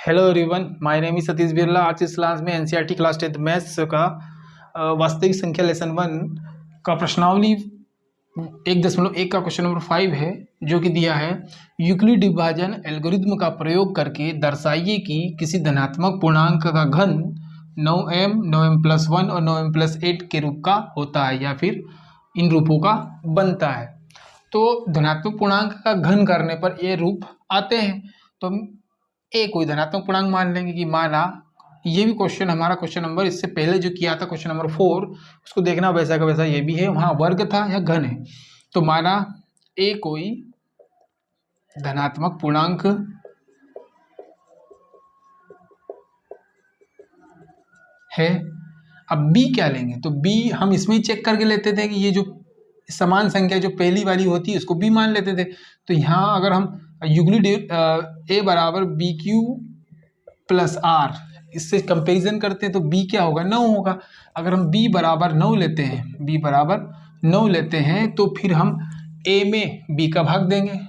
Hello everyone, my name is Satish Birla. आज इस class में एनसीईआरटी क्लास 10 मैथ्स का वास्तविक संख्या लेसन 1 का प्रश्नावली 1.1 का क्वेश्चन नंबर 5 है, जो कि दिया है यूक्लिड विभाजन एल्गोरिथ्म का प्रयोग करके दर्शाइए कि किसी धनात्मक पूर्णांक का घन 9m 9m+1 और 9m+8 के रूप का होता है या फिर इन रूपों का बनता है। तो धनात्मक पूर्णांक का घन करने पर ये रूप आते हैं। तो एक कोई धनात्मक पूर्णांक मान लेंगे कि माना ये भी क्वेश्चन हमारा क्वेश्चन नंबर इससे पहले जो किया था क्वेश्चन नंबर 4, उसको देखना वैसा का वैसा ये भी है, वहाँ वर्ग था या घन है। तो माना ए कोई धनात्मक पूर्णांक है। अब बी क्या लेंगे, तो बी हम इसमें ही चेक करके लेते थे कि ये जो समान संख्या जो पहली वाली होती है उसको बी मान लेते थे। तो यहाँ अगर हम यूक्लिड ए बराबर बी क्यू प्लस आर इससे कंपैरिजन करते हैं तो बी क्या होगा, 9 होगा। अगर हम बी बराबर 9 लेते हैं, बी बराबर 9 लेते हैं तो फिर हम ए में बी का भाग देंगे।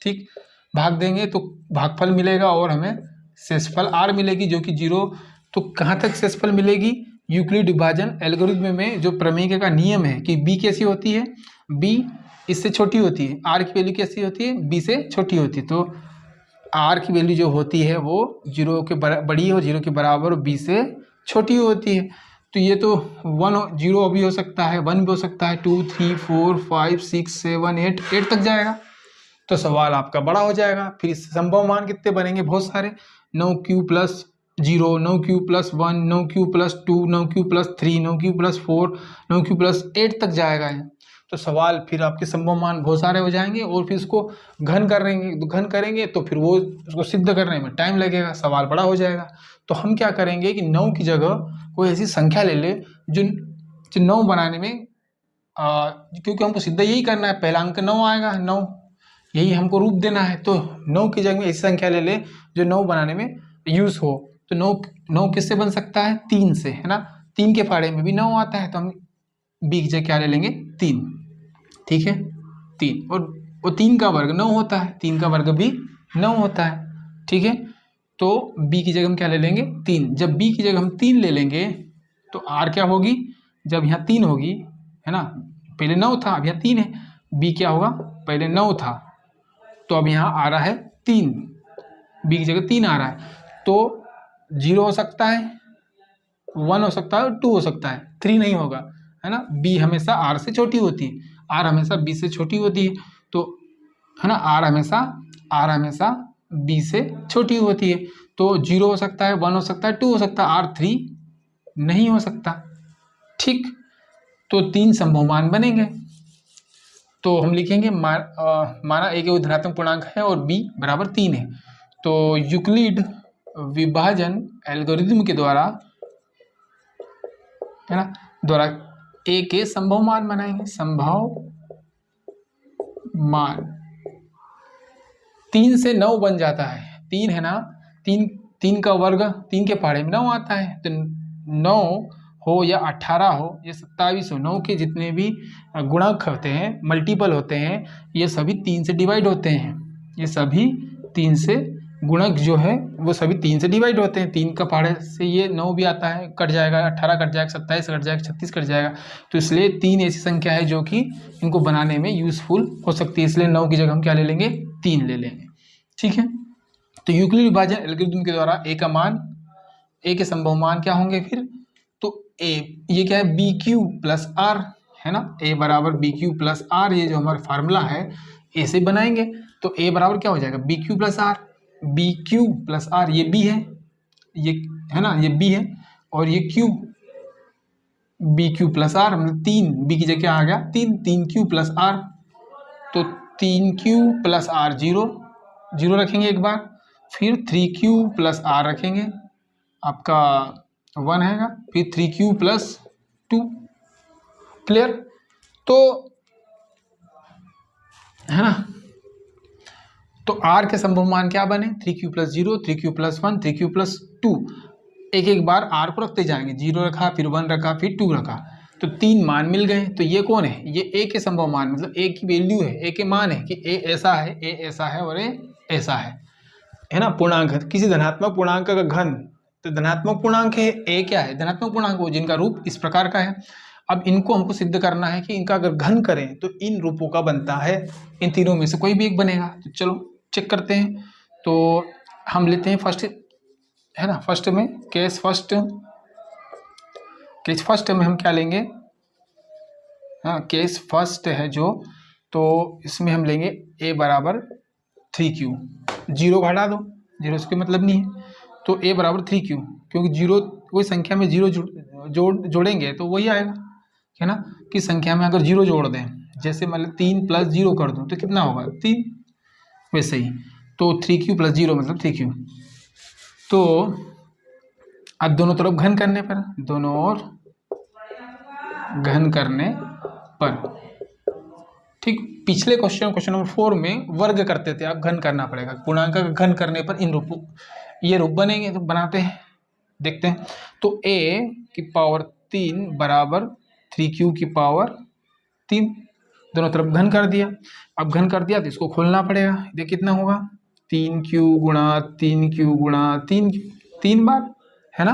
ठीक, भाग देंगे तो भागफल मिलेगा और हमें शेषफल आर मिलेगी जो कि 0। तो कहाँ तक शेषफल मिलेगी, यूक्लिड विभाजन एल्गोरिथ्म में जो प्रमेय का नियम है कि बी कैसी होती है, बी इससे छोटी होती है, आर की वैल्यू कैसी होती है, बी से छोटी होती है। तो आर की वैल्यू जो होती है वो 0 के बड़ी और 0 के बराबर और बी से छोटी होती है। तो ये तो 1 0 भी हो सकता है, 1 भी हो सकता है, 2 3 4 5 6 7 8 तक जाएगा। तो सवाल आपका बड़ा हो जाएगा। फिर इससे संभव मान कितने बनेंगे, बहुत सारे, 9q+0, 9q+1, 9q+2, 9q+3, 9q+4, 9q+8 तक जाएगा है। तो सवाल फिर आपके संभव मान बहुत सारे हो जाएंगे और फिर इसको घन करेंगे तो फिर वो उसको सिद्ध करने में टाइम लगेगा, सवाल बड़ा हो जाएगा। तो हम क्या करेंगे कि 9 की जगह कोई ऐसी संख्या ले ले जो 9 बनाने में क्योंकि हमको सिद्ध यही करना है, पहला अंक 9 आएगा, 9 यही हमको रूप देना है। तो 9 की जगह में ऐसी संख्या ले ले जो 9 बनाने में यूज हो। तो 9 किससे बन सकता है, 3 से, है ना। 3 के फाड़े में भी 9 आता है, तो हम बी की जगह क्या ले लेंगे, 3। ठीक है, 3, और वो 3 का वर्ग 9 होता है, 3 का वर्ग भी 9 होता है। ठीक है, तो बी की जगह हम क्या ले लेंगे, 3। जब बी की जगह हम 3 ले लेंगे तो आर क्या होगी, जब यहाँ 3 होगी, है ना, पहले 9 था अब यहाँ 3 है, बी क्या होगा, पहले 9 था तो अब यहाँ आ रहा है 3, बी की जगह 3 आ रहा है। तो 0 हो सकता है, 1 हो सकता है, 2 हो सकता है, 3 नहीं होगा, है ना। बी हमेशा आर से छोटी होती है, आर हमेशा बी से छोटी होती है। तो है ना, आर हमेशा बी से छोटी होती है। तो 0 हो सकता है, 1 हो सकता है, 2 हो सकता है, आर 3 नहीं हो सकता। ठीक, तो 3 संभव मान बनेंगे। तो हम लिखेंगे माना एक धनात्मक पूर्णांक है और बी बराबर 3 है। तो यूक्लिड विभाजन एल्गोरिथ्म के द्वारा, है ना, द्वारा ए के संभव मान बनाएंगे। संभव मान 3 से 9 बन जाता है, 3 है ना, 3 का वर्ग 3 के पहाड़े में 9 आता है। तो 9 हो या 18 हो या 27 हो, 9 के जितने भी गुणक होते हैं, मल्टीपल होते हैं, ये सभी 3 से डिवाइड होते हैं। ये सभी 3 से गुणक जो है वो सभी 3 से डिवाइड होते हैं। 3 का पहाड़े से ये 9 भी आता है, कट जाएगा, 18 कट जाएगा, 27 कट जाएगा, 36 कट जाएगा। तो इसलिए 3 ऐसी संख्या है जो कि इनको बनाने में यूजफुल हो सकती है, इसलिए 9 की जगह हम क्या ले लेंगे, 3 ले लेंगे। ठीक है, तो यूक्लिड विभाजन एल्गोरिथ्म के द्वारा ए का मान, ए के संभव मान क्या होंगे फिर, तो ए ये क्या है, बी क्यू प्लस आर, है ना, ए बराबर बी क्यू प्लस आर, ये जो हमारा फार्मूला है ए से बनाएंगे। तो ए बराबर क्या हो जाएगा, B Q plus R, B Q plus R, ये बी है, ये है ना, ये बी है और ये Q, B Q plus R मतलब 3, बी की जगह क्या आ गया, 3 क्यू प्लस आर। तो 3q प्लस आर 0 रखेंगे एक बार, फिर 3q प्लस आर रखेंगे, आपका 1 आएगा, फिर 3q प्लस 2। क्लियर, तो है ना, तो r के संभव मान क्या बने, 3q plus 0, 3q plus 1, 3q plus 2। एक एक बार r को रखते जाएंगे, 0 रखा, फिर 1 रखा, फिर 2 रखा, तो 3 मान मिल गए। तो ये कौन है, ये a के संभव मान, मतलब a की वैल्यू है, a के मान है कि a ऐसा है, a ऐसा है और a ऐसा है। है ना, पूर्णांक है, किसी धनात्मक पूर्णांक का घन, तो धनात्मक पूर्णांक है ए, क्या है धनात्मक पूर्णांक वो जिनका रूप इस प्रकार का है। अब इनको हमको सिद्ध करना है कि इनका अगर घन करें तो इन रूपों का बनता है, इन तीनों में से कोई भी एक बनेगा। तो चलो चेक करते हैं। तो हम लेते हैं फर्स्ट, है ना, फर्स्ट में केस फर्स्ट में हम क्या लेंगे, हाँ केस फर्स्ट है जो, तो इसमें हम लेंगे a बराबर 3q, जीरो का हटा दो, जीरो से कोई मतलब नहीं है, तो a बराबर 3q, क्योंकि जीरो कोई संख्या में जीरो जोड़ेंगे तो वही आएगा, है ना। कि संख्या में अगर जीरो जोड़ दें, जैसे मतलब 3 + 0 कर दूं तो कितना होगा 3, वैसे ही तो 3q + 0 मतलब 3q। तो अब दोनों तरफ घन करने पर, दोनों ओर घन करने पर, ठीक। पिछले क्वेश्चन नंबर 4 में वर्ग करते थे, अब घन करना पड़ेगा, पूर्णांक का घन करने पर इन रूपों, ये रूप बनेंगे। तो बनाते हैं, देखते हैं। तो a की पावर 3 बराबर 3q की पावर 3, दोनों तरफ घन कर दिया। अब घन कर दिया तो इसको खोलना पड़ेगा, देख कितना होगा 3q गुणा 3q गुणा 3 बार, है ना,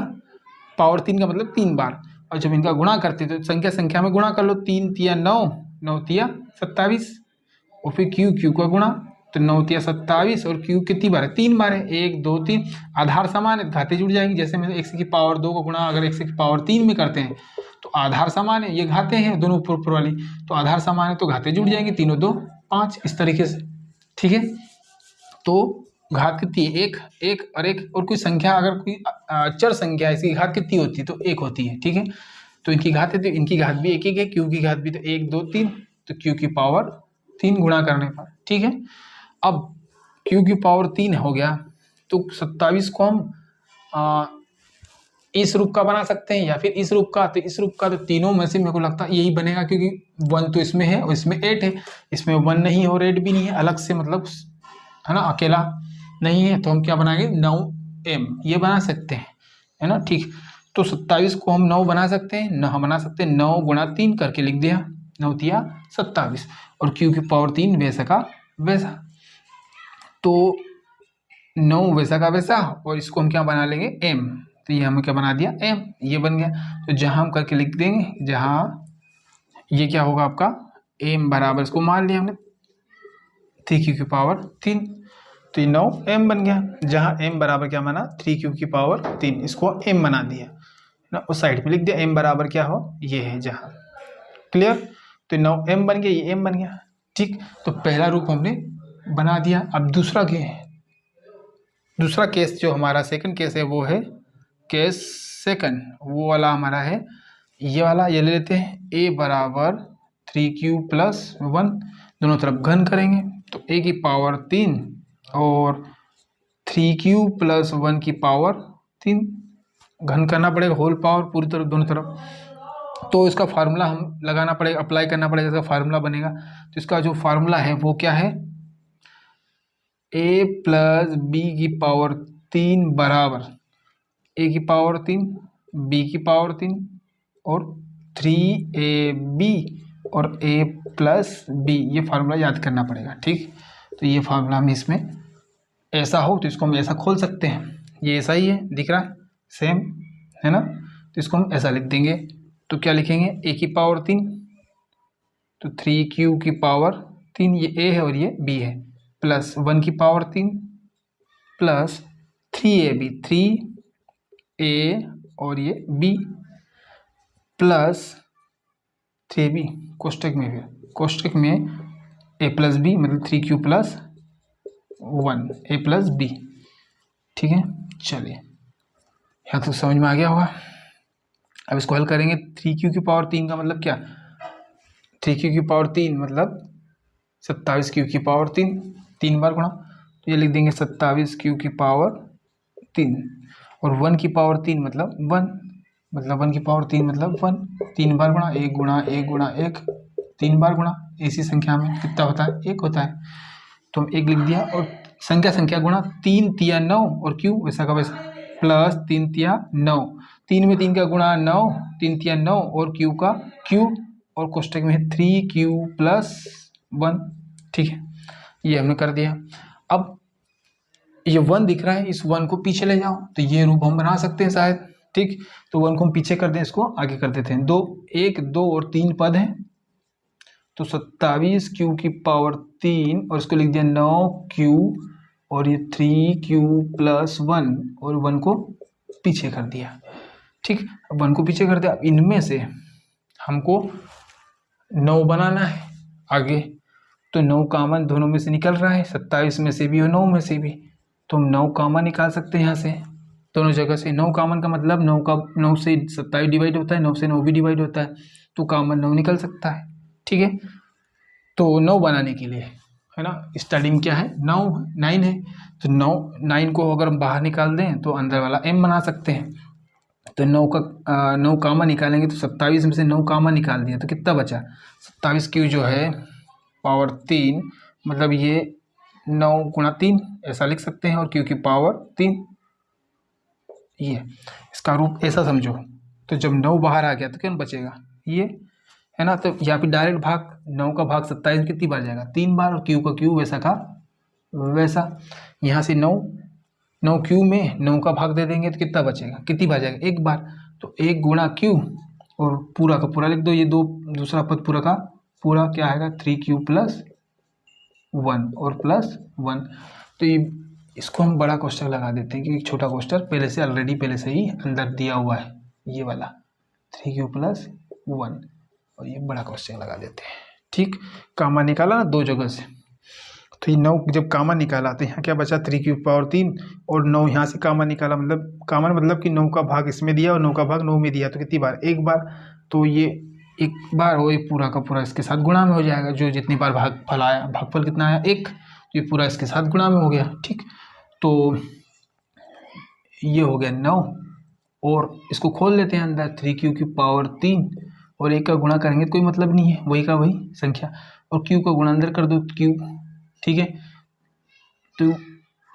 पावर 3 का मतलब 3 बार। और जब इनका गुणा करते तो संख्या में गुणा कर लो, 3 तिया 9, 9 तिया 27, और फिर क्यू का गुणा, तो 9 तिया 27, और क्यू कितनी बार है 3 बार है, 1 2 3, आधार समान है, घाते जुड़ जाएंगी। जैसे में x की पावर 2 का गुणा अगर x की पावर 3 में करते हैं तो आधार समान है, ये घाते हैं दोनों ऊपर वाली, तो आधार समान है तो घाते जुड़ जाएंगे, 3 2 5, इस तरीके से, ठीक है। तो घात कितनी है, एक और कोई संख्या अगर कोई चर संख्या है, इसकी घात कितनी होती है तो 1 होती है, ठीक है। तो इनकी घात है, तो इनकी घात भी 1 1 है, क्यू की घात भी तो 1 2 3, तो क्यू की पावर 3 गुणा करने पर, ठीक है। अब क्यू की पावर 3 हो गया, तो 27 को हम इस रूप का बना सकते हैं या फिर इस रूप का, तो इस रूप का तो तीनों में से मेरे को लगता है यही बनेगा, क्योंकि 1 तो इसमें है और इसमें 8 है, इसमें 1 नहीं है और 8 भी नहीं है, अलग से मतलब, है ना, अकेला नहीं है। तो हम क्या बनाएंगे 9m, ये बना सकते हैं, है ना, ठीक। तो 27 को हम 9 बना सकते हैं, हम बना सकते हैं 9 गुणा 3 करके लिख दिया, 9 तिया 27, और क्यू की पावर 3 वैसा का वैसा, तो 9 वैसा का वैसा, और इसको हम क्या बना लेंगे m, तो ये हमें क्या बना दिया m, ये बन गया। तो जहां हम करके लिख देंगे, जहां ये क्या होगा आपका m बराबर, इसको मान लिया हमने 3q की पावर 3, तो ये 9m बन गया। जहां m बराबर क्या माना 3q की पावर 3, इसको m बना दिया ना, उस साइड पे लिख दिया m बराबर क्या हो, ये है जहां, क्लियर। तो 9m बन गया, ये m बन गया, ठीक। तो पहला रूप हमने बना दिया। अब दूसरा केस जो हमारा सेकंड केस है वो है केस सेकंड, वो वाला हमारा है ये वाला, ये ले लेते हैं a बराबर 3q + 1, दोनों तरफ घन करेंगे, तो a की पावर 3 और 3q + 1 की पावर 3, घन करना पड़ेगा, होल पावर पूरी तरफ दोनों तरफ। तो इसका फार्मूला हम लगाना पड़ेगा, अप्लाई करना पड़ेगा, इसका फार्मूला बनेगा। तो इसका जो फार्मूला है वो क्या है, a + b की पावर 3 बराबर a की पावर 3, b की पावर 3 और 3ab और a + b, ये फार्मूला याद करना पड़ेगा, ठीक। तो ये फार्मूला हम इसमें ऐसा हो तो इसको हम ऐसा खोल सकते हैं, ये ऐसा ही है, दिख रहा है सेम, है ना। तो इसको हम ऐसा लिख देंगे, तो क्या लिखेंगे a की पावर 3, तो 3q की पावर 3, ये a है और ये b है, प्लस 1 की पावर 3 प्लस 3ab, 3a और ये b प्लस 3b, कोष्टक में, फिर कोष्टक में a + b मतलब 3q + 1 a + b, ठीक है। चलिए यहाँ तो समझ में आ गया होगा। अब इसको हल करेंगे, 3q की पावर 3 का मतलब क्या, 3q की पावर 3 मतलब 27q की पावर 3, 3 बार गुणा, तो ये लिख देंगे 27q की पावर 3, और 1 की पावर 3 मतलब 1, मतलब 1 की पावर 3 मतलब 1, 3 बार गुणा 1 गुणा 1 गुणा 1, 3 बार गुणा, इसी संख्या में कितना होता है 1 होता है, तो हम 1 लिख दिया। और संख्या गुणा 3 तिया 9 और q वैसा का वैसा, प्लस 3 तिया 9, 3 में 3 का गुणा 9, 3 तिया 9 और q का q, और कोष्टक में 3q + 1, ठीक है, ये हमने कर दिया। अब ये 1 दिख रहा है, इस 1 को पीछे ले जाओ तो ये रूप हम बना सकते हैं शायद। ठीक, तो 1 को हम पीछे कर दें, इसको आगे कर देते हैं। 2 1 2 और 3 पद हैं, तो 27 क्यू की पावर 3 और इसको लिख दिया 9 क्यू और ये 3 क्यू प्लस 1 और 1 को पीछे कर दिया। ठीक, अब 1 को पीछे कर दिया। अब इनमें से हमको 9 बनाना है आगे, तो 9 कॉमन दोनों में से निकल रहा है, 27 में से भी और 9 में से भी, तो हम 9 कॉमन निकाल सकते हैं यहाँ से दोनों जगह से। 9 कॉमन का मतलब 9 से 27 डिवाइड होता है, 9 से 9 भी डिवाइड होता है, तो कॉमन 9 निकल सकता है। ठीक है, तो 9 बनाने के लिए है ना, स्टार्टिंग क्या है 9 है, तो 9 को अगर हम बाहर निकाल दें तो अंदर वाला m बना सकते हैं। तो 9 कॉमन निकालेंगे तो 27 में से 9 कॉमन निकाल दिया तो कितना बचा, 27 क्यू जो है पावर 3, मतलब ये 9 गुणा 3 ऐसा लिख सकते हैं, और क्यू की पावर 3, ये इसका रूप ऐसा समझो। तो जब 9 बाहर आ गया तो क्या बचेगा, ये है ना। तो यहाँ पे डायरेक्ट भाग 9 का भाग 27 में कितनी बार जाएगा, 3 बार, और क्यू का क्यू वैसा का वैसा। यहाँ से 9 क्यू में 9 का भाग दे देंगे तो कितना बचेगा, कितनी बार जाएगा, 1 बार। तो 1 गुणा क्यू और पूरा का पूरा लिख दो, ये दूसरा पद पूरा का पूरा क्या आएगा 3 क्यू प्लस 1 और प्लस 1। तो ये इसको हम बड़ा कोष्ठक लगा देते हैं, क्योंकि छोटा कोष्ठक पहले से ही अंदर दिया हुआ है, ये वाला 3 क्यू प्लस 1, और ये बड़ा कोष्ठक लगा देते हैं। ठीक, कॉमन निकाला ना 2 जगह से, तो ये 9 जब कॉमन निकाला तो यहाँ क्या बचा 3 क्यू पावर 3, और 9 यहाँ से कॉमन निकाला, मतलब कॉमन मतलब कि 9 का भाग इसमें दिया और 9 का भाग 9 में दिया, तो कितनी बार, 1 बार। तो ये 1 बार और ये पूरा का पूरा इसके साथ गुणा में हो जाएगा, जो जितनी बार भागफल आया, भागफल कितना आया 1, तो ये पूरा इसके साथ गुणा में हो गया। ठीक, तो ये हो गया 9, और इसको खोल लेते हैं अंदर, 3 क्यू की पावर 3 और 1 का गुणा करेंगे तो कोई मतलब नहीं है, वही का वही संख्या, और क्यू का गुणा अंदर कर दो क्यू। ठीक है, तो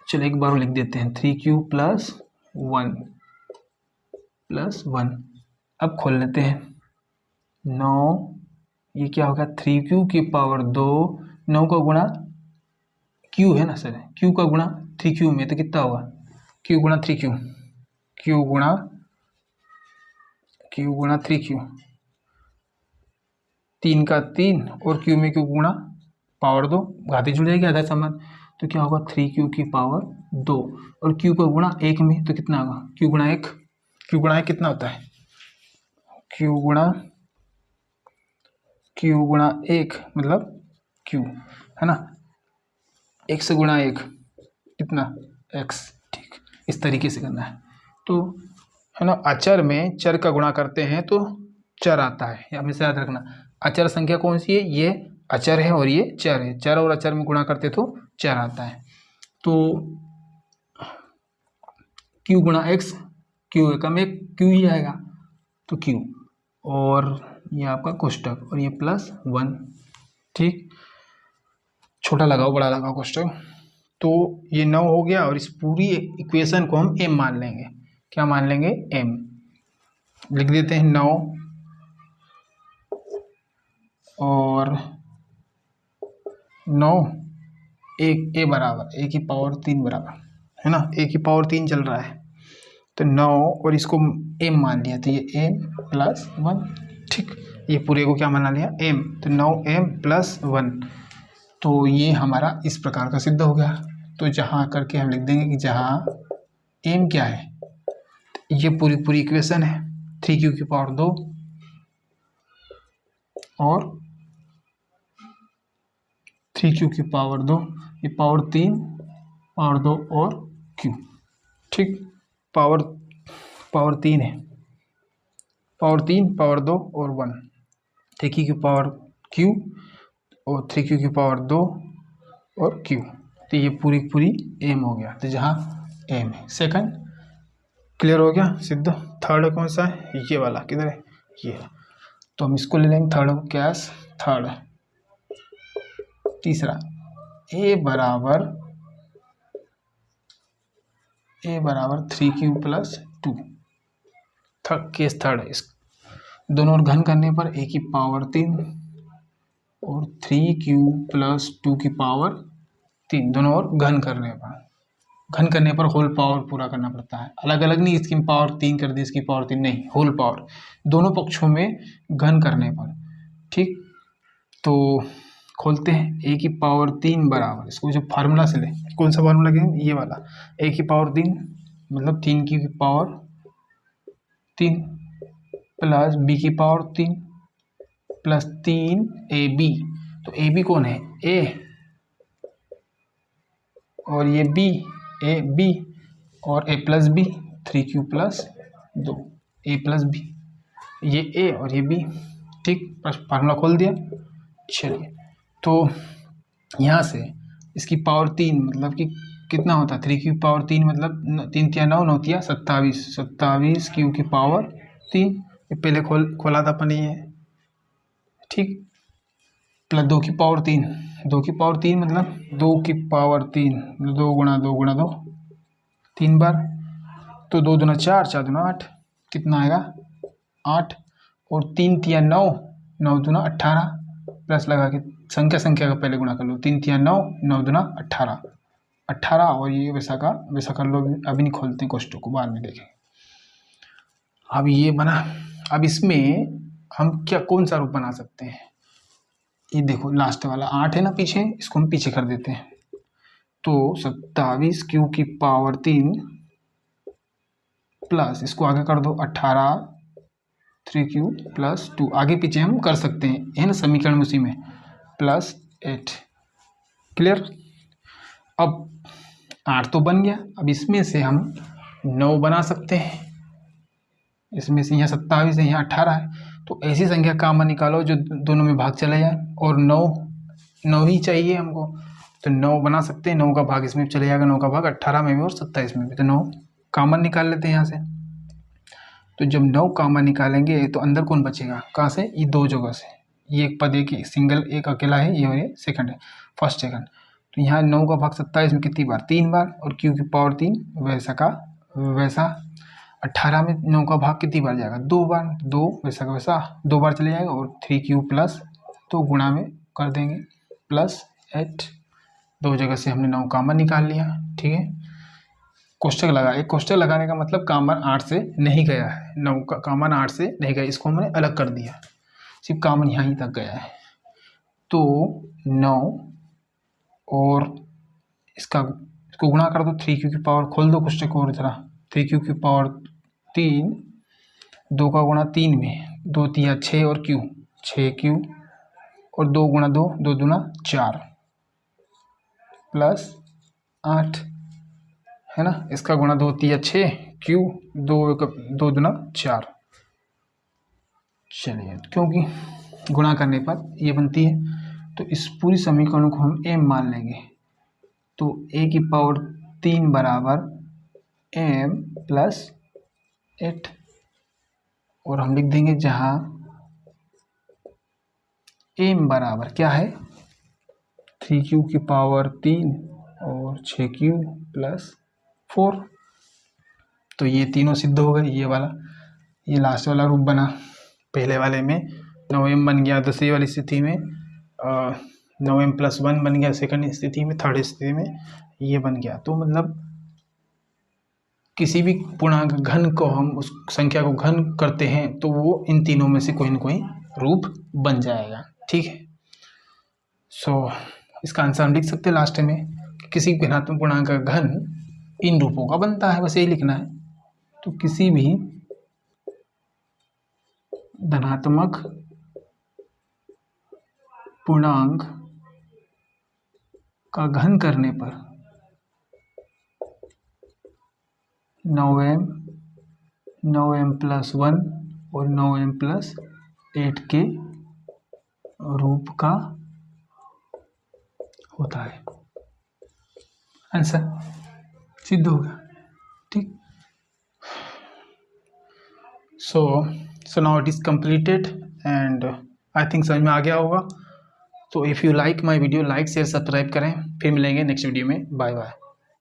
चलो एक बार लिख देते हैं 3 क्यू प्लस 1। अब खोल लेते हैं 9, ये क्या होगा 3 क्यू की पावर 2, 9 का गुणा क्यू है ना सर, क्यू का गुणा 3 क्यू में तो कितना होगा, क्यू गुणा 3 क्यू, क्यू गुणा 3 क्यू, 3 का 3 और क्यू में क्यू गुणा पावर 2, घाती जुड़ जाएगी आधा समान, तो क्या होगा 3 क्यू की पावर 2, और क्यू का गुणा 1 में तो कितना होगा, क्यू गुणा 1 कितना होता है, क्यू गुणा 1 मतलब क्यू है ना, 1 से गुणा 1 कितना x। ठीक, इस तरीके से करना है, तो है ना। अचर में चर का गुणा करते हैं तो चर आता है, हमेशा याद रखना। अचर संख्या कौन सी है, ये अचर है और ये चर है, चर और अचर में गुणा करते तो चर आता है। तो q गुणा x, q एकम 1 q ही आएगा, तो q, और ये आपका कोष्टक और ये प्लस 1। ठीक, छोटा लगाओ बड़ा लगाओ कोष्टक, तो ये 9 हो गया, और इस पूरी इक्वेशन को हम m मान लेंगे, क्या मान लेंगे, m लिख देते हैं 9 और 9 एक a बराबर a की पावर 3 बराबर है ना, a की पावर 3 चल रहा है, तो 9 और इसको m मान लिया, तो ये m प्लस 1। ठीक, ये पूरे को क्या माना लिया m, तो 9m प्लस 1, तो ये हमारा इस प्रकार का सिद्ध हो गया। तो जहाँ करके हम लिख देंगे कि जहाँ m क्या है, ये पूरी इक्वेशन है, 3 क्यू की पावर 2 और 3 क्यू की पावर 2, ये पावर 3 पावर 2 और q। ठीक, पावर 3 है, पावर 3 पावर 2 और 1, 3 क्यू की पावर q और 3 क्यू की पावर 2 और q, तो ये पूरी m हो गया। तो जहाँ m है, सेकंड क्लियर हो गया सिद्ध। थर्ड कौन सा है, ये वाला किधर है, ये, तो हम इसको ले लेंगे थर्ड को, क्या थर्ड। तीसरा a बराबर 3 क्यू प्लस 2, केस थर्ड है। इस दोनों और घन करने पर a की पावर 3 और 3 क्यू प्लस 2 की पावर 3, दोनों और घन करने पर घन करने पर होल पावर पूरा करना पड़ता है, अलग अलग नहीं इसकी पावर 3 कर दी इसकी पावर 3 नहीं, होल पावर दोनों पक्षों में घन करने पर। ठीक, तो खोलते हैं। ए की पावर 3 बराबर, इसको जो फार्मूला से ले, कौन सा फार्मूला लगेगा, ये वाला, ए की पावर 3 मतलब 3 की पावर 3 प्लस बी की पावर 3 प्लस 3 ए बी। तो ए बी कौन है, ए, और ये बी, ए बी, और ए प्लस बी, 3q प्लस 2, ए प्लस बी, ये ए और ये बी। ठीक, फार्मूला खोल दिया। चलिए, तो यहाँ से इसकी पावर 3 मतलब कि कितना होता है, 3q पावर 3 मतलब 3 तिया 9, 9 तिया 27, 27 q की पावर 3, ये पहले खोला था अपन ये। ठीक, प्लस 2 की पावर 3, 2 की पावर 3 मतलब 2 की पावर 3, 2 गुणा 2 गुणा 2, 3 बार, तो 2 दूना 4, 4 दूना 8, कितना आएगा 8, और 3 तिया 9, 9 दूना 18, प्लस लगा के संख्या का पहले गुणा कर लो, 3 तिया 9, 9 दूना 18, 18, और ये वैसा कर लो। अभी नहीं खोलते हैं क्वेश्चन को, बाद में देखेंगे। अब ये बना, अब इसमें हम क्या कौन सा रूप बना सकते हैं, ये देखो लास्ट वाला 8 है ना पीछे, इसको हम पीछे कर देते हैं। तो 27 q की पावर 3 प्लस इसको आगे कर दो 18 3q प्लस 2, आगे पीछे हम कर सकते हैं, है ना समीकरण उसी में, प्लस 8। क्लियर। अब 8 तो बन गया, अब इसमें से हम 9 बना सकते हैं, इसमें से यहाँ 27 है, यहाँ 18 है, तो ऐसी संख्या कॉमन निकालो जो दोनों में भाग चले जाए, और 9 ही चाहिए हमको, तो 9 बना सकते हैं, 9 का भाग इसमें चले जाएगा, 9 का भाग 18 में भी और 27 में भी, तो 9 कॉमन निकाल लेते हैं यहाँ से। तो जब 9 कॉमन निकालेंगे तो अंदर कौन बचेगा, कहाँ से, ये दो जगह से, ये एक पद एक सिंगल एक अकेला है, ये और ये सेकंड है, फर्स्ट सेकंड। तो यहाँ 9 का भाग 27 में कितनी बार, 3 बार, और q की पावर 3 वैसा का वैसा। 18 में 9 का भाग कितनी बार जाएगा, 2 बार, 2 वैसा का वैसा 2 बार चले जाएगा, और 3q प्लस 2 गुणा में कर देंगे, प्लस 8, दो जगह से हमने 9 कॉमन निकाल लिया। ठीक है, कोष्टक लगा, एक कोष्टक लगाने का मतलब कॉमन 8 से नहीं गया है, 9 का कॉमन 8 से नहीं गया, इसको हमने अलग कर दिया, सिर्फ कॉमन यहाँ ही तक गया है। तो 9 और इसको गुणा कर दो, 3q की पावर खोल दो कोष्टक और इधर, 3q की पावर 3, 2 का गुणा 3 में, 2 तिया 6 और q 6q, और 2 गुणा 2, 2 दूना 4, प्लस 8, है ना, इसका गुणा 2 तिया 6 q, 2 दूना 4। चलिए, क्योंकि गुणा करने पर ये बनती है, तो इस पूरी समीकरण को हम m मान लेंगे। तो a की पावर 3 बराबर m प्लस 8, और हम लिख देंगे जहाँ m बराबर क्या है, 3q की पावर 3 और 6q प्लस 4। तो ये तीनों सिद्ध हो गए, ये वाला, ये लास्ट वाला रूप बना, पहले वाले में 9m बन गया, दूसरी वाली स्थिति में 9m प्लस 1 बन गया, सेकंड स्थिति में, थर्ड स्थिति में ये बन गया। तो मतलब किसी भी पूर्णांक घन को हम उस संख्या को घन करते हैं तो वो इन तीनों में से कोई न कोई रूप बन जाएगा। ठीक है, सो इसका आंसर हम लिख सकते हैं लास्ट में कि किसी धनात्मक पूर्णांक का घन इन रूपों का बनता है, बस यही लिखना है। तो किसी भी धनात्मक पूर्णांक का घन करने पर 9m, 9m प्लस 1 और 9m प्लस 8 के रूप का होता है। आंसर सिद्ध होगा। ठीक, so now it is completed and I think समझ में आ गया होगा। तो if you like my video, like share subscribe करें। फिर मिलेंगे नेक्स्ट वीडियो में। Bye bye.